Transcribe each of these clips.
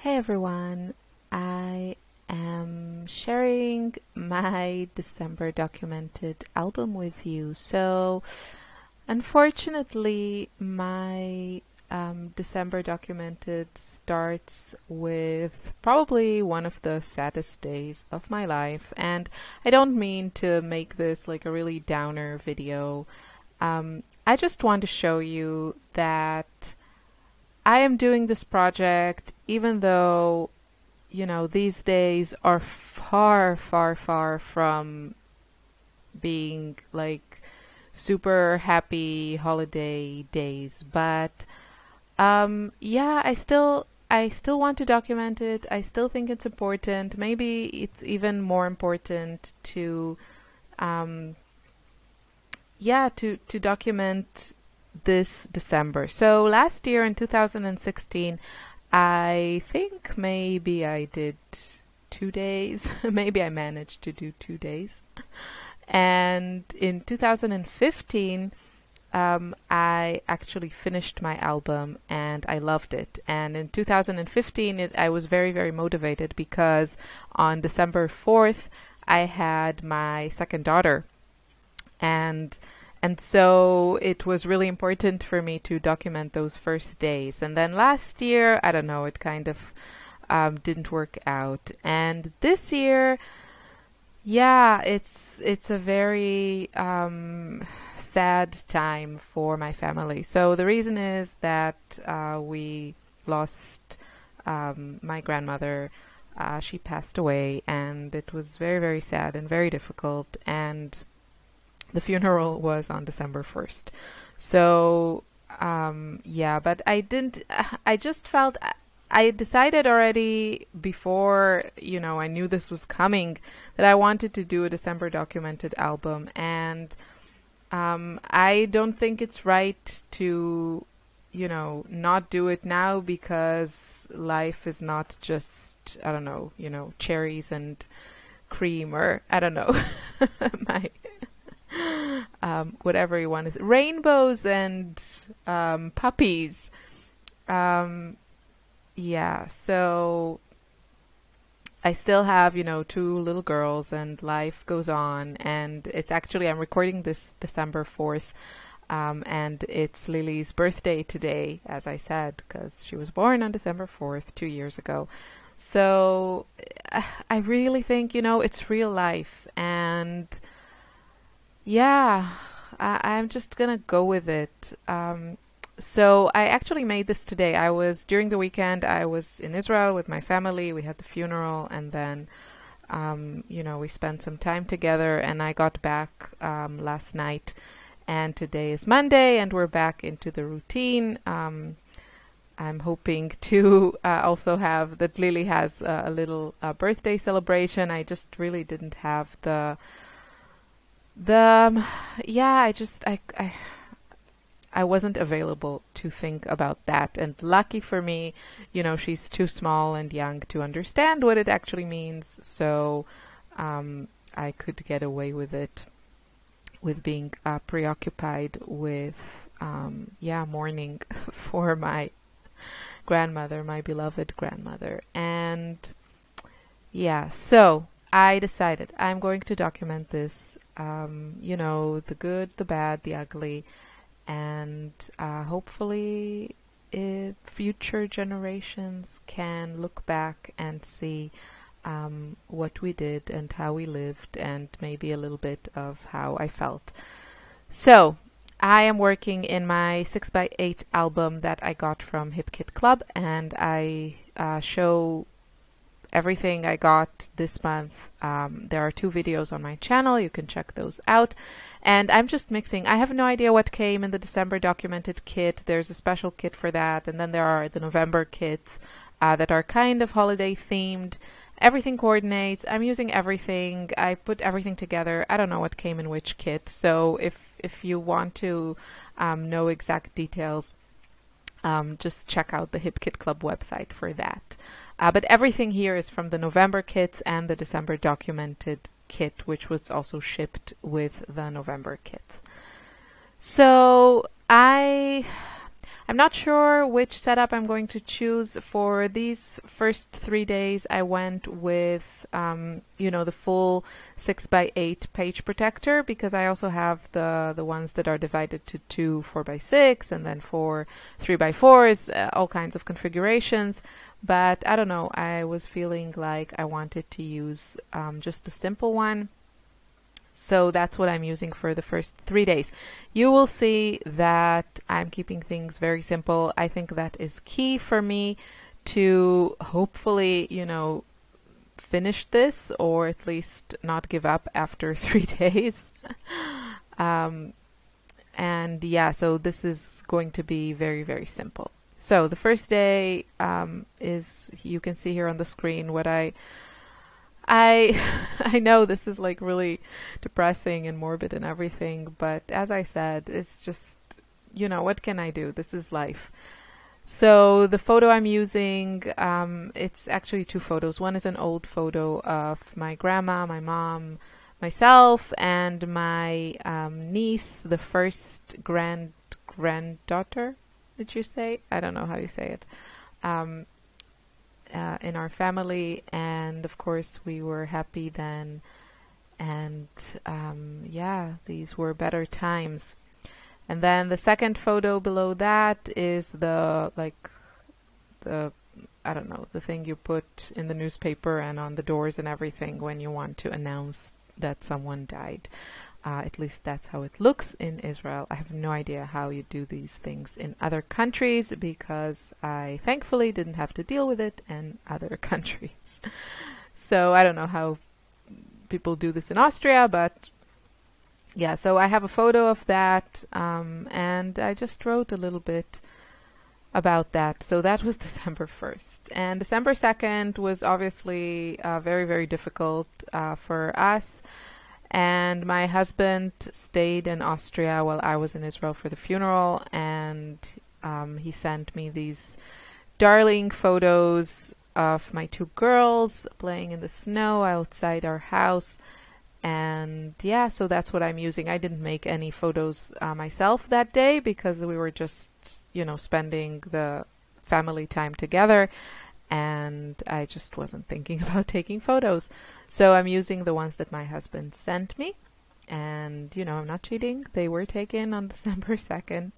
Hey everyone, I am sharing my December documented album with you. So, unfortunately, my December documented starts with probably one of the saddest days of my life. And I don't mean to make this like a really downer video. I just want to show you that I am doing this project even though, these days are far, far, far from being like super happy holiday days. But yeah, I still want to document it. I still think it's important. Maybe it's even more important to to document this December. So last year in 2016, I think maybe I did 2 days. Maybe I managed to do 2 days. And in 2015, I actually finished my album and I loved it. And in 2015, I was very, very motivated because on December 4th, I had my second daughter. And so it was really important for me to document those first days. And then last year, I don't know, it kind of didn't work out. And this year, yeah, it's a very sad time for my family. So the reason is that we lost my grandmother. She passed away, and it was very, very sad and very difficult. And the funeral was on December 1st. So, yeah, but I just felt, I decided already before, I knew this was coming, that I wanted to do a December documented album. And I don't think it's right to, not do it now because life is not just, I don't know, cherries and cream, or I don't know, whatever you want to say. Rainbows and puppies. Yeah, so I still have, 2 little girls, and life goes on. And it's actually, I'm recording this December 4th, and it's Lily's birthday today, as I said, because she was born on December 4th 2 years ago. So I really think, it's real life. And yeah, I'm just gonna go with it. So I actually made this today. During the weekend, I was in Israel with my family. We had the funeral, and then, we spent some time together, and I got back last night, and today is Monday, and we're back into the routine. I'm hoping to also have that Lily has a little birthday celebration. I just really didn't have I wasn't available to think about that. And lucky for me, she's too small and young to understand what it actually means. So I could get away with it, with being preoccupied with mourning for my grandmother, my beloved grandmother. And yeah, so I decided I'm going to document this, the good, the bad, the ugly, and hopefully future generations can look back and see what we did and how we lived, and maybe a little bit of how I felt. So I am working in my 6x8 album that I got from Hip Kit Club, and I show everything I got this month. There are 2 videos on my channel. You can check those out. And I'm just mixing. I have no idea what came in the December documented kit. There's a special kit for that. And then there are the November kits that are kind of holiday themed. Everything coordinates. I'm using everything. I put everything together. I don't know what came in which kit. So if you want to know exact details, just check out the Hip Kit Club website for that. But everything here is from the November kits and the December documented kit, which was also shipped with the November kit. So I I'm not sure which setup I'm going to choose. For these first 3 days, I went with, the full 6x8 page protector, because I also have the ones that are divided to 2 4x6 and then 4 3x4s, all kinds of configurations. But I don't know, I was feeling like I wanted to use just a simple one. So that's what I'm using for the first 3 days. You will see that I'm keeping things very simple. I think that is key for me to hopefully, finish this, or at least not give up after 3 days. And yeah, so this is going to be very, very simple. So the first day is, you can see here on the screen what I know this is like really depressing and morbid and everything, but as I said, it's just, what can I do? This is life. So the photo I'm using, it's actually 2 photos. One is an old photo of my grandma, my mom, myself, and my niece, the first granddaughter, did you say? I don't know how you say it. In our family, and of course we were happy then, and yeah, these were better times. And then the second photo below that is the I don't know, the thing you put in the newspaper and on the doors and everything when you want to announce that someone died. At least that's how it looks in Israel. I have no idea how you do these things in other countries, because I thankfully didn't have to deal with it in other countries. So I don't know how people do this in Austria, but yeah, so I have a photo of that, and I just wrote a little bit about that. So that was December 1st. And December 2nd was obviously very, very difficult for us. And my husband stayed in Austria while I was in Israel for the funeral, and he sent me these darling photos of my 2 girls playing in the snow outside our house. And yeah, so that's what I'm using. I didn't make any photos myself that day, because we were just, spending the family time together, and I just wasn't thinking about taking photos. So I'm using the ones that my husband sent me, and I'm not cheating. They were taken on December 2nd,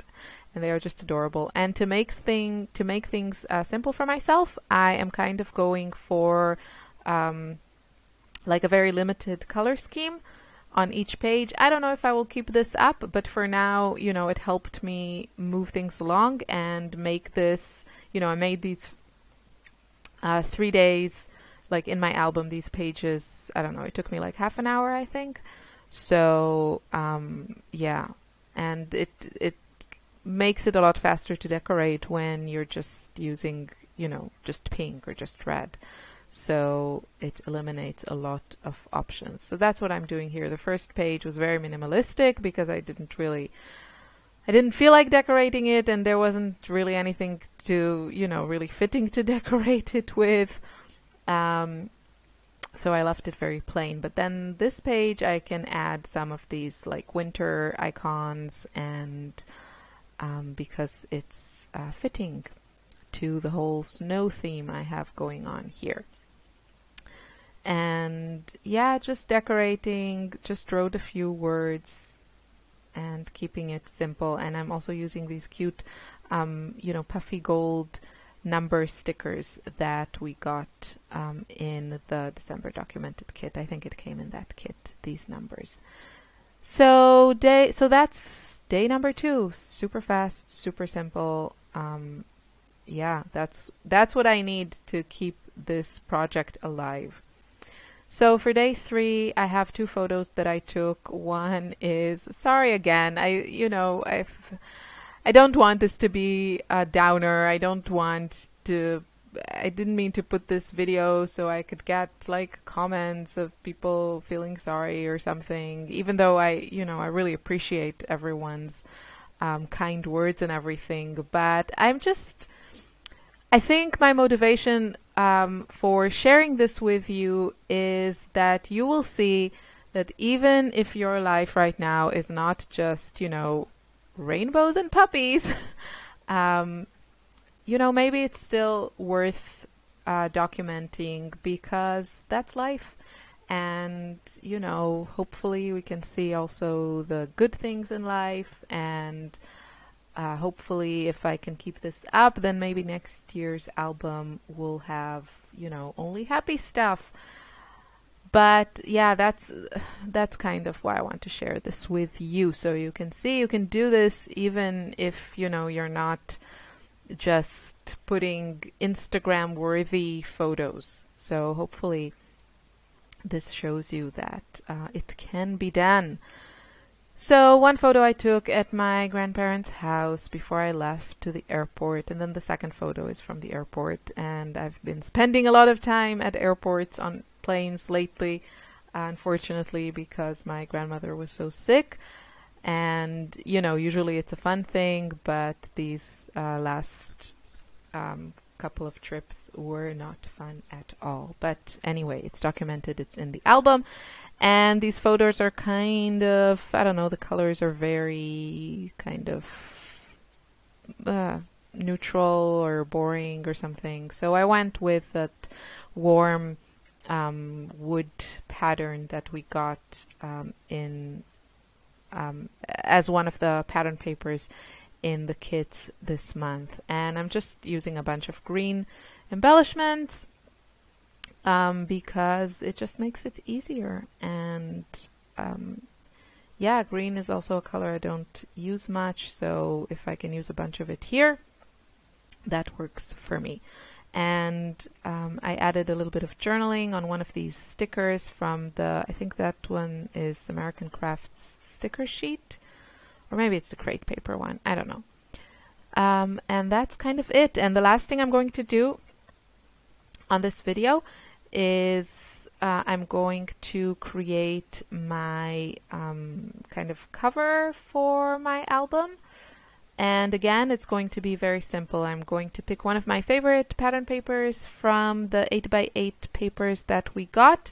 and they are just adorable. And to make things simple for myself, I am kind of going for like a very limited color scheme on each page. I don't know if I will keep this up, but for now, it helped me move things along and make this, I made these 3 days, like in my album, these pages, I don't know, it took me like half an hour, I think. So, yeah, and it makes it a lot faster to decorate when you're just using, just pink or just red. So it eliminates a lot of options. So that's what I'm doing here. The first page was very minimalistic, because I didn't feel like decorating it, and there wasn't really anything to, really fitting to decorate it with. So I left it very plain. But then this page, I can add some of these like winter icons, and because it's fitting to the whole snow theme I have going on here. And yeah, just decorating, just wrote a few words and keeping it simple. And I'm also using these cute, puffy gold number stickers that we got in the December documented kit. I think it came in that kit, these numbers. So that's day number 2. Super fast, super simple. Yeah, that's what I need to keep this project alive. So for day 3, I have 2 photos that I took. One is, sorry again, I don't want this to be a downer. I didn't mean to put this video so I could get like comments of people feeling sorry or something, even though I really appreciate everyone's kind words and everything. But I think my motivation for sharing this with you is that you will see that even if your life right now is not just, rainbows and puppies, You know, maybe it's still worth documenting because that's life. And, you know, hopefully we can see also the good things in life. And hopefully if I can keep this up, then maybe next year's album will have, you know, only happy stuff. But yeah, that's kind of why I want to share this with you. So you can see you can do this even if, you know, you're not just putting Instagram worthy photos. So hopefully this shows you that it can be done. So one photo I took at my grandparents' house before I left to the airport, and then the second photo is from the airport. And I've been spending a lot of time at airports on planes lately, unfortunately, because my grandmother was so sick. And, you know, usually it's a fun thing, but these last couple of trips were not fun at all. But anyway, it's documented, it's in the album. And these photos are kind of, I don't know, the colors are very kind of neutral or boring or something. So I went with that warm wood pattern that we got as one of the pattern papers in the kits this month. And I'm just using a bunch of green embellishments because it just makes it easier. And yeah, green is also a color I don't use much, so if I can use a bunch of it here, that works for me. And I added a little bit of journaling on one of these stickers from I think that one is American Crafts sticker sheet, or maybe it's the crate paper one, I don't know. And that's kind of it. And the last thing I'm going to do on this video is I'm going to create my kind of cover for my album. And again, it's going to be very simple. I'm going to pick one of my favorite pattern papers from the 8x8 papers that we got.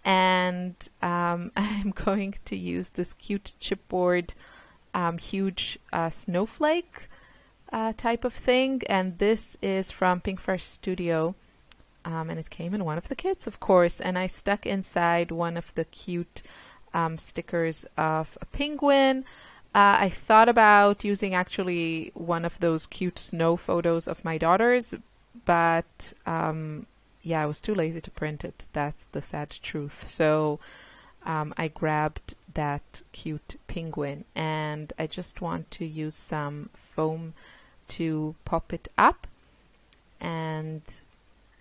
And I'm going to use this cute chipboard, huge snowflake type of thing. And this is from Pinkfresh Studio. And it came in one of the kits, of course. And I stuck inside one of the cute stickers of a penguin. I thought about using actually one of those cute snow photos of my daughters, but yeah, I was too lazy to print it. That's the sad truth. So I grabbed that cute penguin, and I just want to use some foam to pop it up, and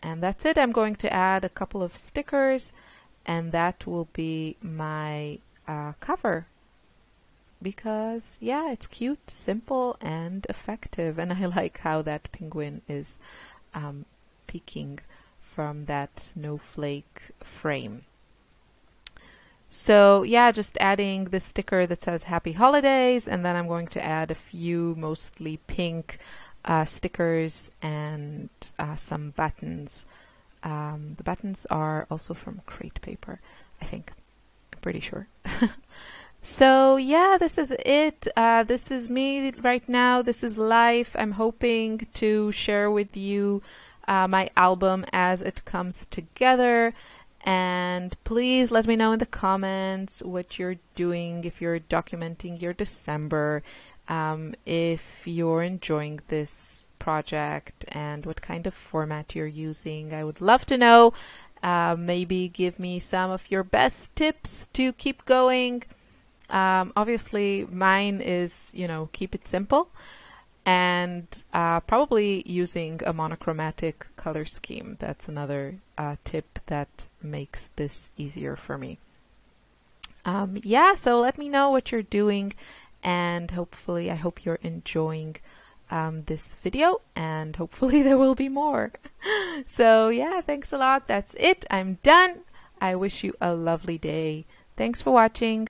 that's it. I'm going to add a couple of stickers, and that will be my cover. Because, yeah, it's cute, simple, and effective. And I like how that penguin is peeking from that snowflake frame. So, yeah, just adding the sticker that says Happy Holidays. And then I'm going to add a few mostly pink stickers and some buttons. The buttons are also from crate paper, I think. I'm pretty sure. So yeah, this is it. This is me right now. This is life. I'm hoping to share with you my album as it comes together. And please let me know in the comments what you're doing, if you're documenting your December, if you're enjoying this project and what kind of format you're using. I would love to know. Maybe give me some of your best tips to keep going. Obviously mine is, you know, keep it simple, and probably using a monochromatic color scheme. That's another tip that makes this easier for me. Yeah, so let me know what you're doing, and hopefully I hope you're enjoying this video, and hopefully there will be more. So yeah, thanks a lot. That's it. I'm done. I wish you a lovely day. Thanks for watching.